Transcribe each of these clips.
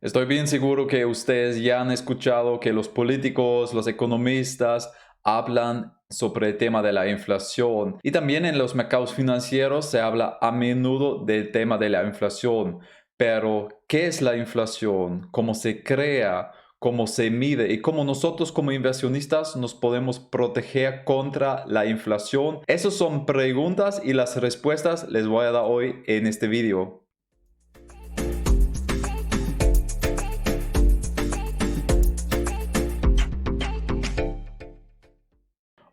Estoy bien seguro que ustedes ya han escuchado que los políticos, los economistas hablan sobre el tema de la inflación y también en los mercados financieros se habla a menudo del tema de la inflación. Pero, ¿qué es la inflación? ¿Cómo se crea? ¿Cómo se mide? ¿Y cómo nosotros como inversionistas nos podemos proteger contra la inflación? Esas son preguntas y las respuestas les voy a dar hoy en este video.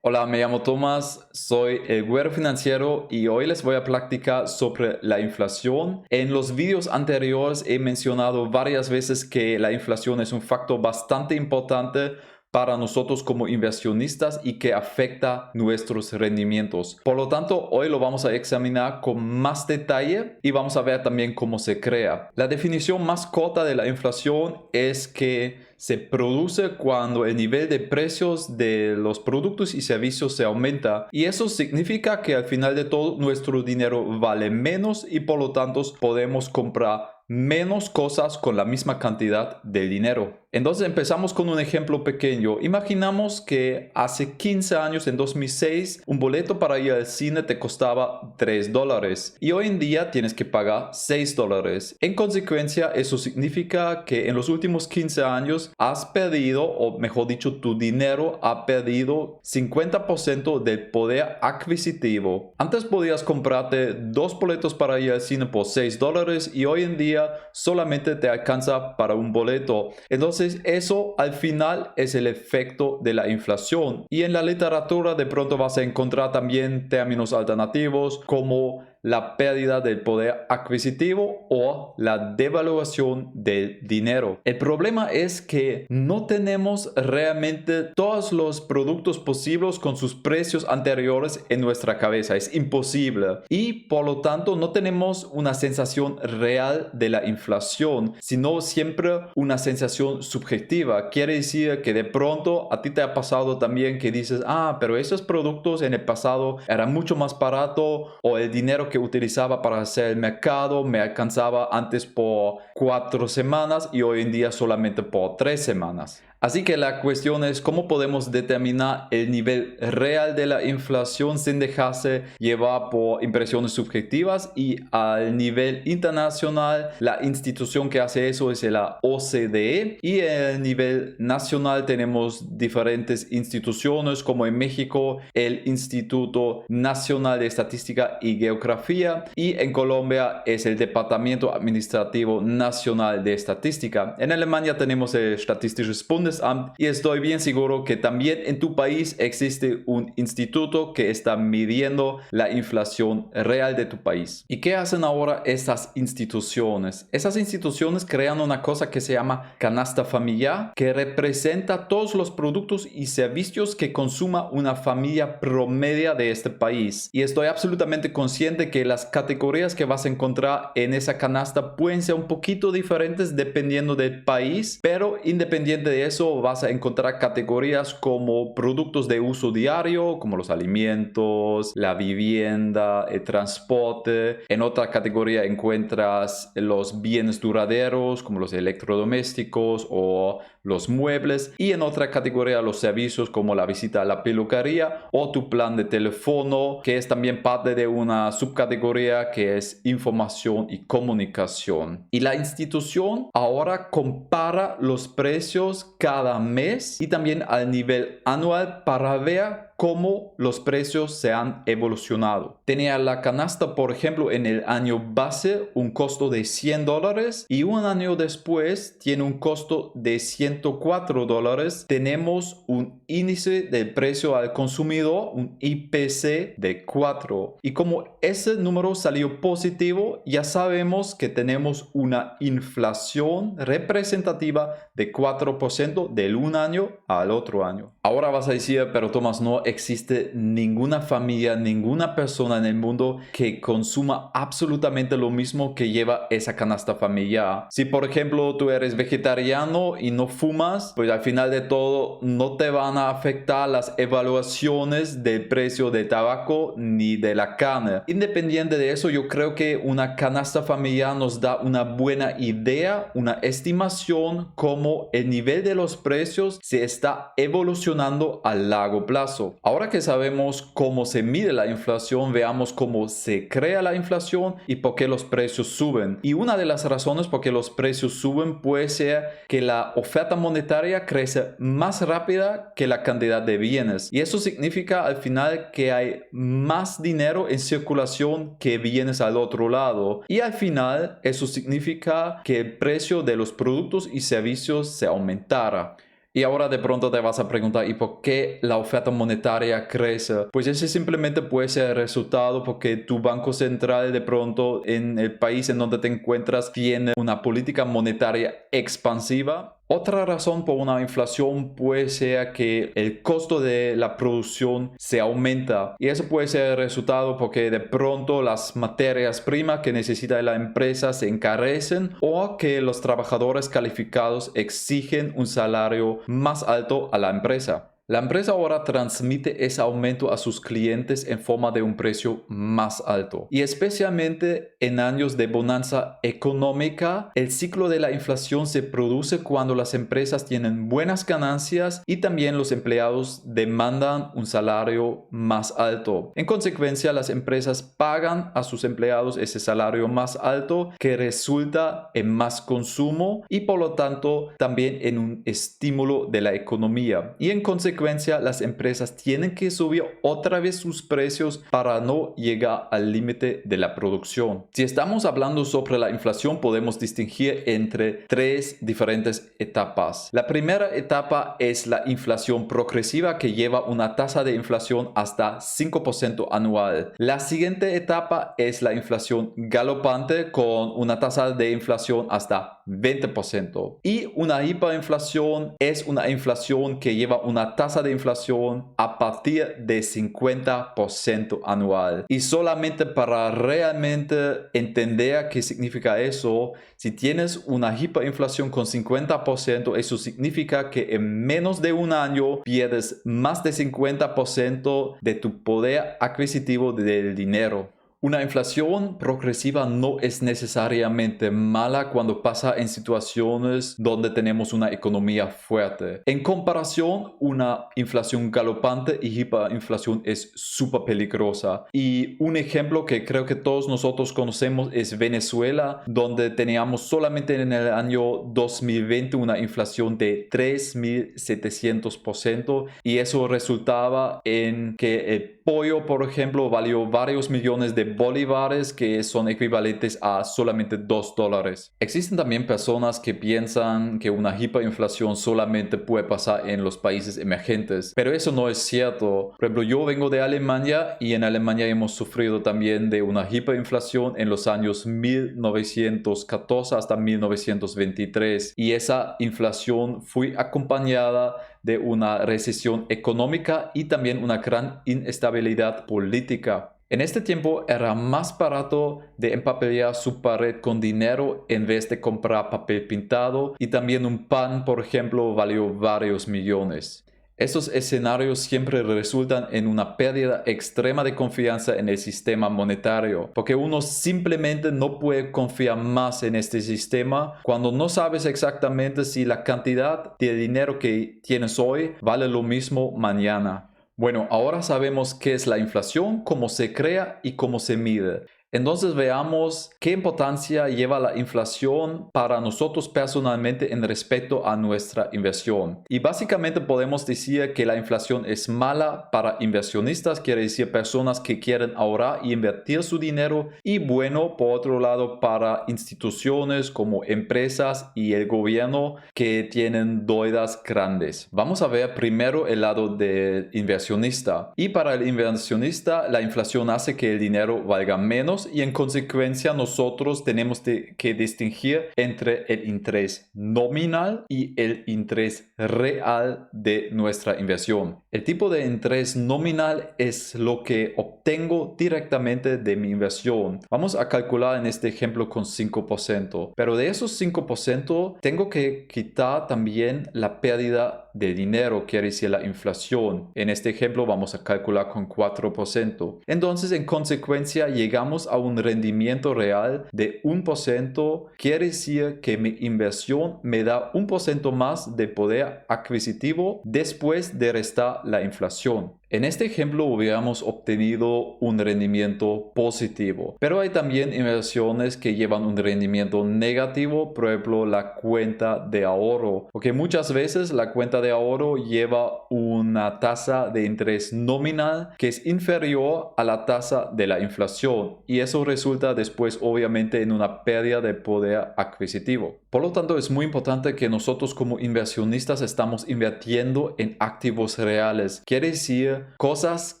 Hola, me llamo Tomás, soy el güero financiero y hoy les voy a platicar sobre la inflación. En los videos anteriores he mencionado varias veces que la inflación es un factor bastante importante para nosotros como inversionistas y que afecta nuestros rendimientos. Por lo tanto, hoy lo vamos a examinar con más detalle y vamos a ver también cómo se crea. La definición más corta de la inflación es que se produce cuando el nivel de precios de los productos y servicios se aumenta, y eso significa que al final de todo nuestro dinero vale menos y por lo tanto podemos comprar menos cosas con la misma cantidad de dinero. Entonces empezamos con un ejemplo pequeño. Imaginamos que hace 15 años, en 2006, un boleto para ir al cine te costaba $3 y hoy en día tienes que pagar $6. En consecuencia, eso significa que en los últimos 15 años has perdido, o mejor dicho, tu dinero ha perdido 50% del poder adquisitivo. Antes podías comprarte 2 boletos para ir al cine por $6 y hoy en día solamente te alcanza para un boleto. Entonces eso al final es el efecto de la inflación, y en la literatura de pronto vas a encontrar también términos alternativos como la pérdida del poder adquisitivo o la devaluación del dinero. El problema es que no tenemos realmente todos los productos posibles con sus precios anteriores en nuestra cabeza. Es imposible. Y por lo tanto no tenemos una sensación real de la inflación, sino siempre una sensación subjetiva. Quiere decir que de pronto a ti te ha pasado también que dices, pero esos productos en el pasado eran mucho más baratos, o el dinero que utilizaba para hacer el mercado me alcanzaba antes por 4 semanas y hoy en día solamente por 3 semanas. Así que la cuestión es cómo podemos determinar el nivel real de la inflación sin dejarse llevar por impresiones subjetivas. Y al nivel internacional, la institución que hace eso es la OCDE, y a nivel nacional tenemos diferentes instituciones, como en México el Instituto Nacional de Estadística y Geografía, y en Colombia es el Departamento Administrativo Nacional de Estadística. En Alemania tenemos el Statistisches Bundesamt, y estoy bien seguro que también en tu país existe un instituto que está midiendo la inflación real de tu país. ¿Y qué hacen ahora estas instituciones? Esas instituciones crean una cosa que se llama canasta familiar, que representa todos los productos y servicios que consuma una familia promedio de este país. Y estoy absolutamente consciente que las categorías que vas a encontrar en esa canasta pueden ser un poquito diferentes dependiendo del país, pero independiente de eso vas a encontrar categorías como productos de uso diario, como los alimentos, la vivienda, el transporte. En otra categoría encuentras los bienes duraderos, como los electrodomésticos o los muebles, y en otra categoría los servicios como la visita a la peluquería o tu plan de teléfono, que es también parte de una subcategoría que es información y comunicación. Y la institución ahora compara los precios cada mes y también al nivel anual para ver cómo los precios se han evolucionado. Tenía la canasta, por ejemplo, en el año base un costo de $100 y un año después tiene un costo de $104. Tenemos un índice del precio al consumidor, un IPC de 4. Y como ese número salió positivo, ya sabemos que tenemos una inflación representativa de 4% del un año al otro año. Ahora vas a decir, pero Tomás, no existe ninguna familia, ninguna persona en el mundo que consuma absolutamente lo mismo que lleva esa canasta familiar. Si por ejemplo tú eres vegetariano y no fumas, pues al final de todo no te van a afectar las evaluaciones del precio del tabaco ni de la carne. Independiente de eso, yo creo que una canasta familiar nos da una buena idea, una estimación cómo el nivel de los precios se está evolucionando a largo plazo. Ahora que sabemos cómo se mide la inflación, veamos cómo se crea la inflación y por qué los precios suben. Y una de las razones por qué los precios suben puede ser que la oferta monetaria crece más rápida que la cantidad de bienes. Y eso significa al final que hay más dinero en circulación que bienes al otro lado. Y al final eso significa que el precio de los productos y servicios se aumentará. Y ahora de pronto te vas a preguntar, ¿y por qué la oferta monetaria crece? Pues ese simplemente puede ser el resultado porque tu banco central de pronto en el país en donde te encuentras tiene una política monetaria expansiva. Otra razón por una inflación puede ser que el costo de la producción se aumenta y eso puede ser el resultado porque de pronto las materias primas que necesita la empresa se encarecen o que los trabajadores calificados exigen un salario más alto a la empresa. La empresa ahora transmite ese aumento a sus clientes en forma de un precio más alto. Y especialmente en años de bonanza económica, el ciclo de la inflación se produce cuando las empresas tienen buenas ganancias y también los empleados demandan un salario más alto. En consecuencia, las empresas pagan a sus empleados ese salario más alto que resulta en más consumo y por lo tanto también en un estímulo de la economía. Y en consecuencia, las empresas tienen que subir otra vez sus precios para no llegar al límite de la producción. Si estamos hablando sobre la inflación, podemos distinguir entre tres diferentes etapas. La primera etapa es la inflación progresiva que lleva una tasa de inflación hasta 5% anual. La siguiente etapa es la inflación galopante con una tasa de inflación hasta 20%. Y una hiperinflación es una inflación que lleva una tasa de inflación a partir de 50% anual. Y solamente para realmente entender qué significa eso, si tienes una hiperinflación con 50%, eso significa que en menos de un año pierdes más de 50% de tu poder adquisitivo del dinero. Una inflación progresiva no es necesariamente mala cuando pasa en situaciones donde tenemos una economía fuerte. En comparación, una inflación galopante y hiperinflación es súper peligrosa. Y un ejemplo que creo que todos nosotros conocemos es Venezuela, donde teníamos solamente en el año 2020 una inflación de 3.700% y eso resultaba en que el pollo, por ejemplo, valió varios millones de bolívares que son equivalentes a solamente $2. Existen también personas que piensan que una hiperinflación solamente puede pasar en los países emergentes, pero eso no es cierto. Por ejemplo, yo vengo de Alemania y en Alemania hemos sufrido también de una hiperinflación en los años 1914 hasta 1923 y esa inflación fue acompañada de una recesión económica y también una gran inestabilidad política. En este tiempo era más barato de empapellar su pared con dinero en vez de comprar papel pintado y también un pan, por ejemplo, valió varios millones. Estos escenarios siempre resultan en una pérdida extrema de confianza en el sistema monetario, porque uno simplemente no puede confiar más en este sistema cuando no sabes exactamente si la cantidad de dinero que tienes hoy vale lo mismo mañana. Bueno, ahora sabemos qué es la inflación, cómo se crea y cómo se mide. Entonces veamos qué importancia lleva la inflación para nosotros personalmente en respecto a nuestra inversión. Y básicamente podemos decir que la inflación es mala para inversionistas, quiere decir personas que quieren ahorrar y invertir su dinero, y bueno, por otro lado, para instituciones como empresas y el gobierno que tienen deudas grandes. Vamos a ver primero el lado del inversionista. Y para el inversionista, la inflación hace que el dinero valga menos menos y en consecuencia nosotros tenemos que distinguir entre el interés nominal y el interés real de nuestra inversión. El tipo de interés nominal es lo que obtengo directamente de mi inversión. Vamos a calcular en este ejemplo con 5%, pero de esos 5% tengo que quitar también la pérdida de dinero, quiere decir la inflación. En este ejemplo vamos a calcular con 4%. Entonces, en consecuencia, llegamos a un rendimiento real de 1%. Quiere decir que mi inversión me da 1% más de poder adquisitivo después de restar la inflación. En este ejemplo hubiéramos obtenido un rendimiento positivo, pero hay también inversiones que llevan un rendimiento negativo, por ejemplo la cuenta de ahorro, porque muchas veces la cuenta de ahorro lleva una tasa de interés nominal que es inferior a la tasa de la inflación y eso resulta después obviamente en una pérdida de poder adquisitivo. Por lo tanto, es muy importante que nosotros como inversionistas estamos invirtiendo en activos reales. Quiere decir cosas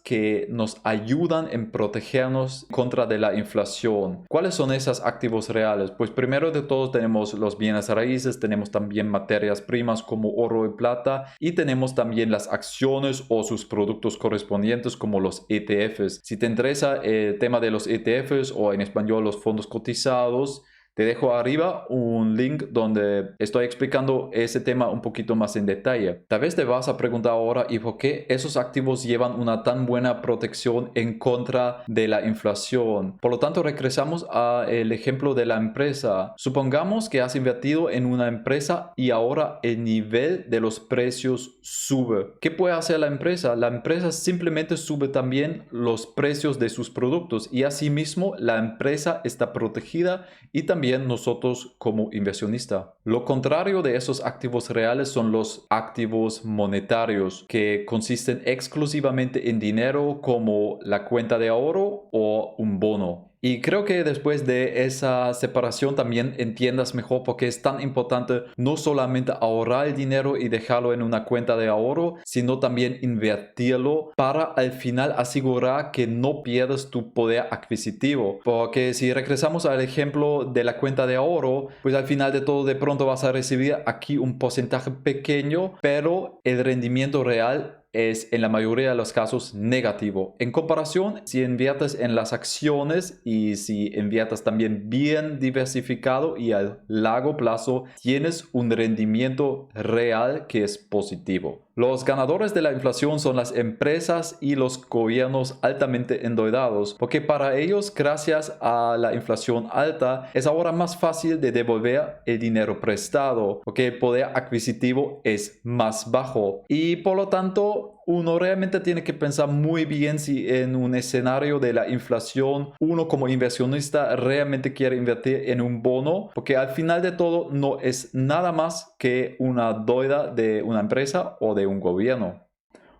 que nos ayudan en protegernos contra de la inflación. ¿Cuáles son esos activos reales? Pues primero de todo tenemos los bienes raíces, tenemos también materias primas como oro y plata y tenemos también las acciones o sus productos correspondientes como los ETFs. Si te interesa el tema de los ETFs o en español los fondos cotizados, te dejo arriba un link donde estoy explicando ese tema un poquito más en detalle. Tal vez te vas a preguntar ahora, ¿y por qué esos activos llevan una tan buena protección en contra de la inflación? Por lo tanto, regresamos al ejemplo de la empresa. Supongamos que has invertido en una empresa y ahora el nivel de los precios sube. ¿Qué puede hacer la empresa? La empresa simplemente sube también los precios de sus productos y asimismo la empresa está protegida y también nosotros como inversionista. Lo contrario de esos activos reales son los activos monetarios que consisten exclusivamente en dinero como la cuenta de ahorro o un bono. Y creo que después de esa separación también entiendas mejor por qué es tan importante no solamente ahorrar el dinero y dejarlo en una cuenta de ahorro, sino también invertirlo para al final asegurar que no pierdas tu poder adquisitivo. Porque si regresamos al ejemplo de la cuenta de ahorro, pues al final de todo de pronto vas a recibir aquí un porcentaje pequeño, pero el rendimiento real es en la mayoría de los casos negativo. En comparación, si inviertes en las acciones y si inviertes también bien diversificado y a largo plazo, tienes un rendimiento real que es positivo. Los ganadores de la inflación son las empresas y los gobiernos altamente endeudados, porque para ellos, gracias a la inflación alta, es ahora más fácil de devolver el dinero prestado, porque el poder adquisitivo es más bajo. Y por lo tanto, uno realmente tiene que pensar muy bien si en un escenario de la inflación uno como inversionista realmente quiere invertir en un bono, porque al final de todo no es nada más que una deuda de una empresa o de un gobierno.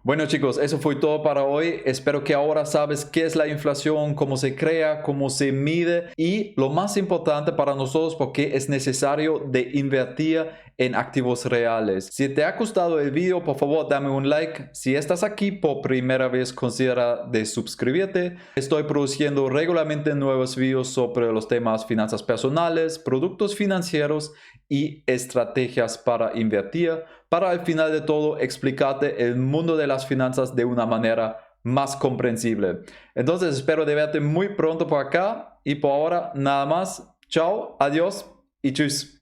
Bueno chicos, eso fue todo para hoy. Espero que ahora sabes qué es la inflación, cómo se crea, cómo se mide y lo más importante para nosotros porque es necesario de invertir en activos reales. Si te ha gustado el video, por favor dame un like. Si estás aquí por primera vez, considera de suscribirte. Estoy produciendo regularmente nuevos videos sobre los temas finanzas personales, productos financieros y estrategias para invertir, para al final de todo explicarte el mundo de las finanzas de una manera más comprensible. Entonces espero de verte muy pronto por acá y por ahora nada más. Chao, adiós y tschüss.